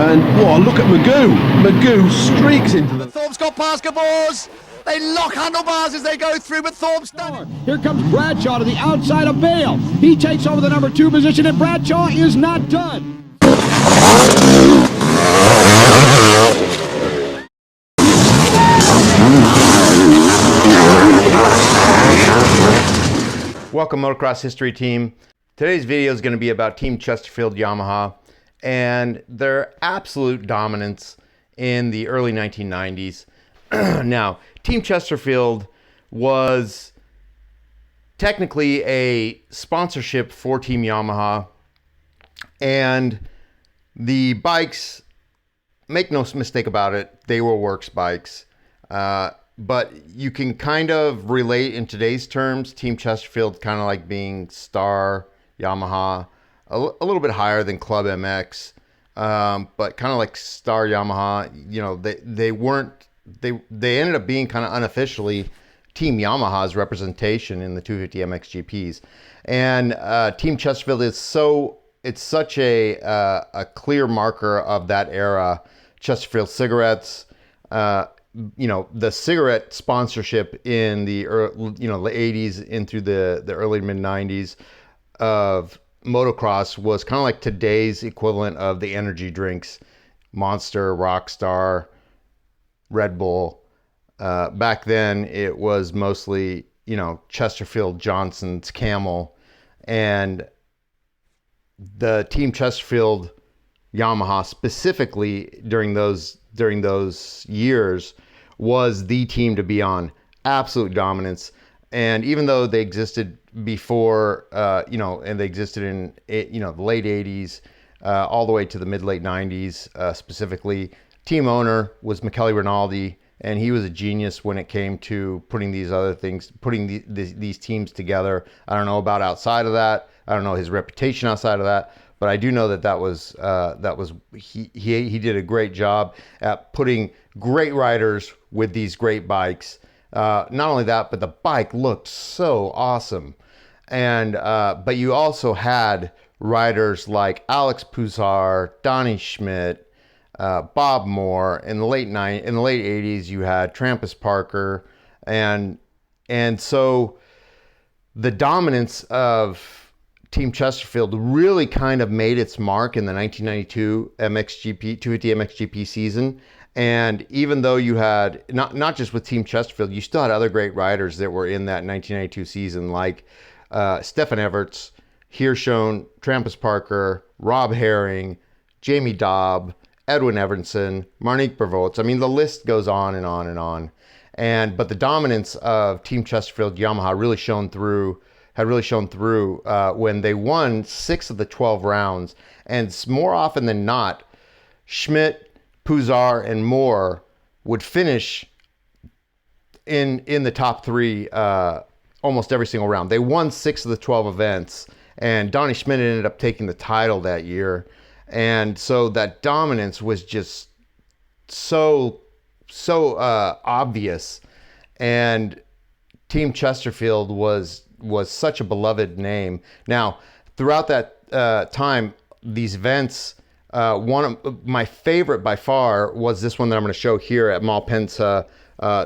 And whoa, look at Magoo. Magoo streaks into the... Thorpe's got past Gabors. They lock handlebars as they go through, but Thorpe's done. Here comes Bradshaw to the outside of Bale. He takes over the number 2 position, and Bradshaw is not done. Welcome, Motocross History Team. Today's video is going to be about Team Chesterfield Yamaha and their absolute dominance in the early 1990s. Now, Team Chesterfield was technically a sponsorship for Team Yamaha, and the bikes, make no mistake about it, they were works bikes. But you can kind of relate in today's terms, Team Chesterfield kind of like being Star Yamaha, a little bit higher than Club MX, but kind of like Star Yamaha. You know, they ended up being kind of unofficially Team Yamaha's representation in the 250 MXGPs. And Team Chesterfield is such a clear marker of that era. Chesterfield cigarettes, you know, the cigarette sponsorship in the late 80s into the early mid 90s of motocross was kind of like today's equivalent of the energy drinks, Monster, Rockstar, Red Bull. Back then it was mostly, you know, Chesterfield, Johnson's, Camel, and the Team Chesterfield Yamaha specifically during those years was the team to be on. Absolute dominance. And even though they existed before, and they existed in, the late 80s, all the way to the mid-late 90s, specifically, team owner was Michele Rinaldi, and he was a genius when it came to putting these other things, putting these teams together. I don't know about outside of that. I don't know his reputation outside of that. But I do know he did a great job at putting great riders with these great bikes. Not only that, but the bike looked so awesome. And but you also had riders like Alex Pouzar, Donnie Schmidt, Bob Moore. In the late 80s, you had Trampus Parker, and so the dominance of Team Chesterfield really kind of made its mark in the 1992 250 MXGP season. And even though you had, not just with Team Chesterfield, you still had other great riders that were in that 1992 season, like Stefan Everts, Hirschone, Trampus Parker, Rob Herring, Jamie Dobb, Edwin Everson, Marnique Bervoets. I mean, the list goes on and on and on. But the dominance of Team Chesterfield Yamaha had really shown through when they won 6 of the 12 rounds. And more often than not, Schmidt, Pouzar, and Moore would finish in the top 3 almost every single round. They won 6 of the 12 events, and Donnie Schmidt ended up taking the title that year. And so that dominance was just so obvious. And Team Chesterfield was such a beloved name. Now, throughout that time, these events, one of my favorite by far was this one that I'm going to show here at Malpensa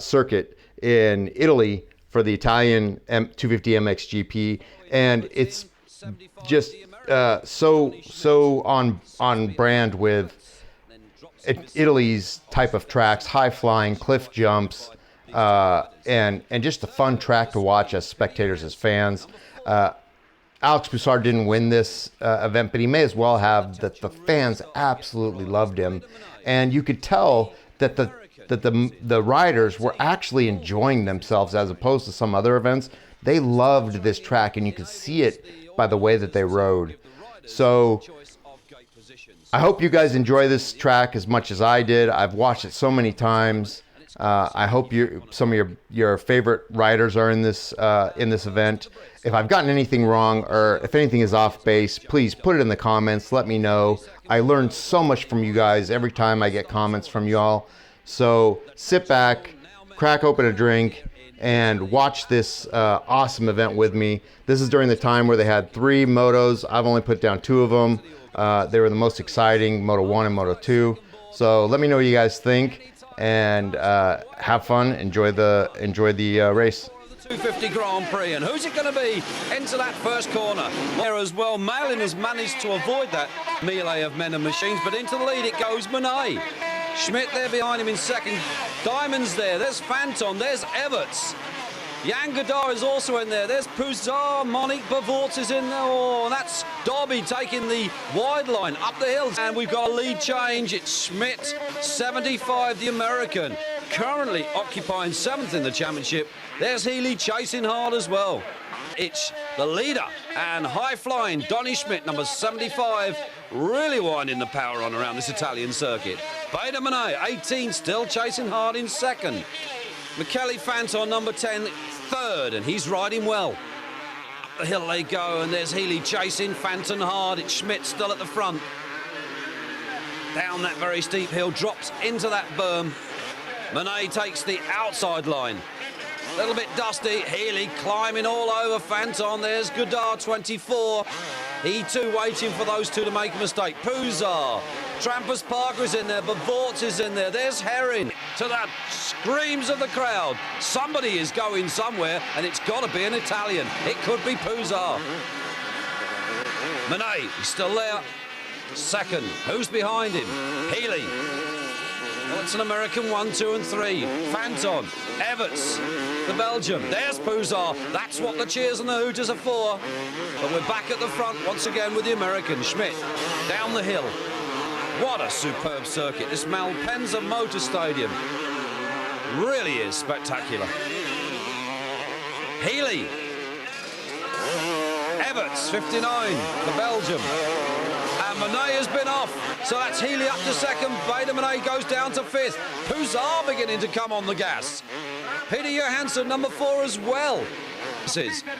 circuit in Italy for the Italian 250 MXGP, and it's just so on brand with Italy's type of tracks, high flying cliff jumps. And just a fun track to watch as spectators, as fans. Alex Pouzar didn't win this event, but he may as well have. That the fans absolutely loved him, and you could tell that the riders were actually enjoying themselves as opposed to some other events. They loved this track, and you could see it by the way that they rode. So I hope you guys enjoy this track as much as I did. I've watched it so many times. I hope some of your favorite riders are in this event. If I've gotten anything wrong or if anything is off base, please put it in the comments. Let me know. I learn so much from you guys every time I get comments from y'all. So sit back, crack open a drink, and watch this awesome event with me. This is during the time where they had 3 motos. I've only put down 2 of them. They were the most exciting, Moto 1 and Moto 2. So let me know what you guys think, and have fun, enjoy the race. 250 Grand Prix, and who's it going to be? Enter that first corner. There as well, Malin has managed to avoid that melee of men and machines, but into the lead it goes Monet. Schmidt there behind him in second. Diamond's there, there's Phantom, there's Everts. Jan Godard is also in there. There's Pouzard, Monique Bavort is in there. Oh, that's Dobby taking the wide line up the hill. And we've got a lead change. It's Schmidt, 75, the American. Currently occupying 7th in the championship. There's Healy chasing hard as well. It's the leader and high-flying Donny Schmidt, number 75, really winding the power on around this Italian circuit. Beta Monet, 18, still chasing hard in second. Michele Fanton, number 10, third, and he's riding well. Up the hill they go, and there's Healy chasing Fanton hard. It's Schmidt still at the front. Down that very steep hill, drops into that berm. Monet takes the outside line. A little bit dusty. Healy climbing all over Fanton. There's Godard, 24. He too waiting for those two to make a mistake. Pouzard. Trampus Parker is in there. Bavort is in there. There's Herring. To that screams of the crowd. Somebody is going somewhere, and it's got to be an Italian. It could be Pouzard. Monet, he's still there. Second. Who's behind him? Healy. Well, it's an American 1, 2, and 3. Fanton, Everts, the Belgium. There's Pouzard. That's what the cheers and the hooters are for. But we're back at the front once again with the American. Schmidt down the hill. What a superb circuit. This Malpensa Motor Stadium really is spectacular. Healy. Everts, 59, the Belgium. And Monet has been off. So that's Healy up to second. Beta Monet goes down to 5th. Pouzard beginning to come on the gas. Peter Johansson, number 4 as well.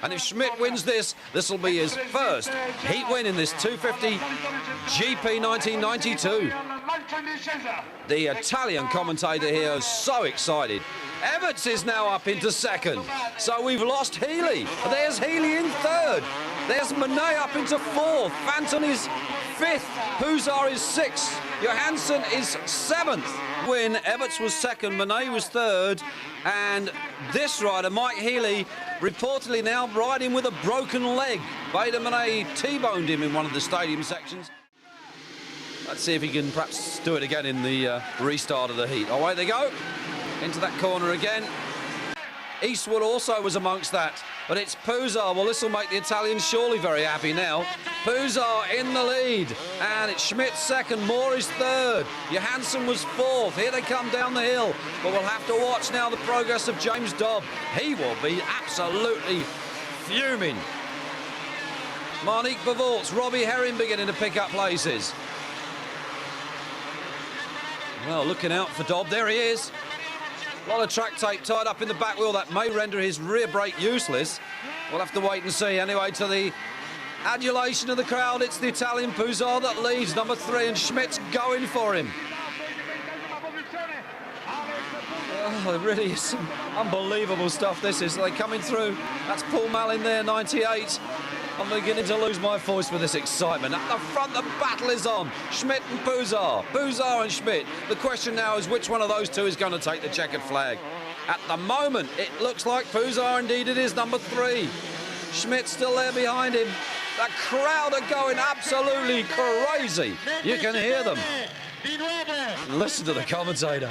And if Schmidt wins this, this will be his first heat win in this 250 GP 1992. The Italian commentator here is so excited. Everts is now up into second. So we've lost Healy. There's Healy in third. There's Monet up into 4th. Fanton is 5th. Pouzard is 6th. Johansson is 7th. Win. Everts was 2nd. Monet was 3rd. And this rider, Mike Healy, reportedly now riding with a broken leg. Beta Monet T-boned him in one of the stadium sections. Let's see if he can perhaps do it again in the restart of the heat. Away they go. Into that corner again. Eastwood also was amongst that, but it's Pouzard. Well, this will make the Italians surely very happy now. Pouzard in the lead, and it's Schmidt 2nd, Moore is 3rd. Johansson was 4th. Here they come down the hill, but we'll have to watch now the progress of James Dobb. He will be absolutely fuming. Monique Bavort's Robbie Herring beginning to pick up places. Well, looking out for Dobb. There he is. A lot of track tape tied up in the back wheel that may render his rear brake useless. We'll have to wait and see. Anyway, to the adulation of the crowd, it's the Italian Pouzard that leads, number 3, and Schmidt's going for him. Oh, it really is some unbelievable stuff, this is. They're coming through. That's Paul Malin there, 98. I'm beginning to lose my voice with this excitement. At the front, the battle is on. Schmidt and Pouzard. Pouzard and Schmidt. The question now is which one of those two is going to take the checkered flag. At the moment, it looks like Pouzard, indeed it is, number 3. Schmidt still there behind him. The crowd are going absolutely crazy. You can hear them. Listen to the commentator.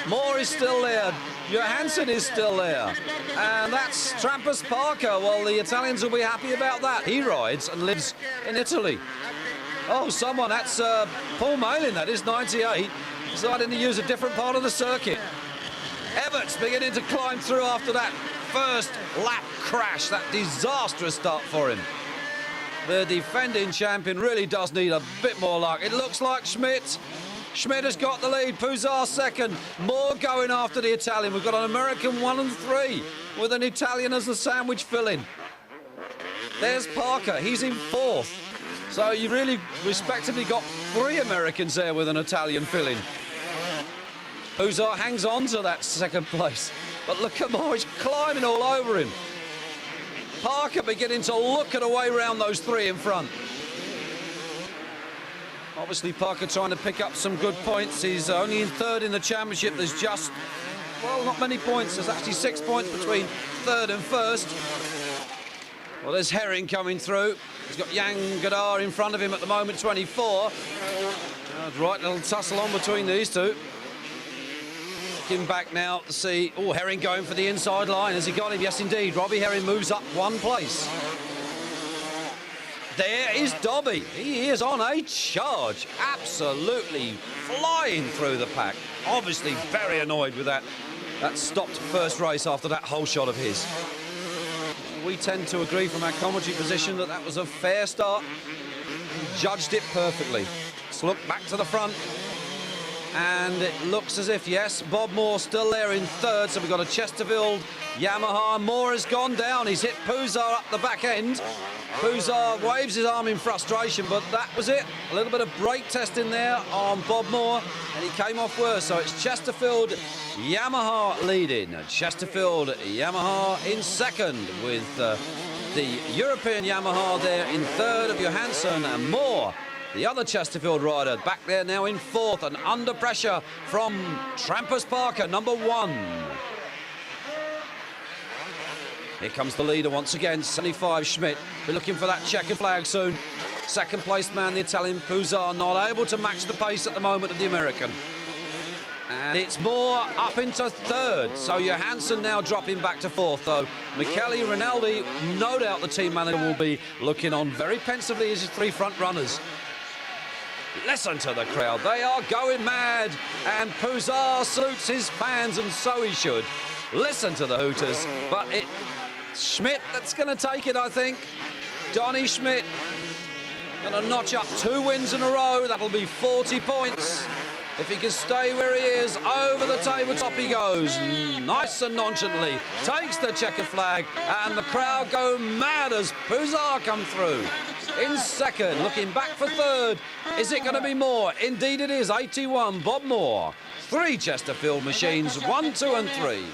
Moore is still there. Johansson is still there. And that's Trampus Parker. Well, the Italians will be happy about that. He rides and lives in Italy. Oh, someone, that's Paul Malin, that is 98. Deciding to use a different part of the circuit. Everts beginning to climb through after that first lap crash, that disastrous start for him. The defending champion really does need a bit more luck. It looks like Schmidt. Schmidt has got the lead. Pouzard 2nd. Moore going after the Italian. We've got an American 1 and 3 with an Italian as the sandwich filling. There's Parker. He's in 4th. So you really respectively got 3 Americans there with an Italian filling. Pouzard hangs on to that 2nd place. But look at Moore. He's climbing all over him. Parker beginning to look at a way around those 3 in front. Obviously, Parker trying to pick up some good points. He's only in third in the championship. There's just, well, not many points. There's actually 6 points between third and first. Well, there's Herring coming through. He's got Yang Gadar in front of him at the moment, 24. Right little tussle on between these two. Looking back now to see, oh, Herring going for the inside line. Has he got him? Yes, indeed. Robbie Herring moves up one place. There is Dobby. He is on a charge. Absolutely flying through the pack. Obviously very annoyed with that. That stopped first race after that whole shot of his. We tend to agree from our commentary position that that was a fair start. He judged it perfectly. Let's look back to the front. And it looks as if, yes, Bob Moore still there in third. So we've got a Chesterfield Yamaha. Moore has gone down. He's hit Puzar up the back end. Puzar waves his arm in frustration, but that was it. A little bit of brake testing there on Bob Moore, and he came off worse. So it's Chesterfield Yamaha leading. Chesterfield Yamaha in second, with the European Yamaha there in third of Johansson, and Moore, the other Chesterfield rider, back there now in fourth, and under pressure from Trampus Parker, number 1. Here comes the leader once again, 75 Schmidt. We're looking for that checkered flag soon. Second place man, the Italian Puzar, not able to match the pace at the moment of the American. And it's Moore up into third. So Johansson now dropping back to fourth, though. Michele Rinaldi, no doubt the team manager will be looking on very pensively as his 3 front runners. Listen to the crowd. They are going mad. And Puzar salutes his fans, and so he should. Listen to the hooters. But it's Schmidt that's going to take it, I think. Donny Schmidt going to notch up 2 wins in a row. That'll be 40 points. If he can stay where he is, over the tabletop he goes. Nice and nonchalantly. Takes the checkered flag, and the crowd go mad as Puzar come through. In second, looking back for third. Is it going to be Moore? Indeed it is. 81, Bob Moore. 3 Chesterfield machines, 1, 2 and 3.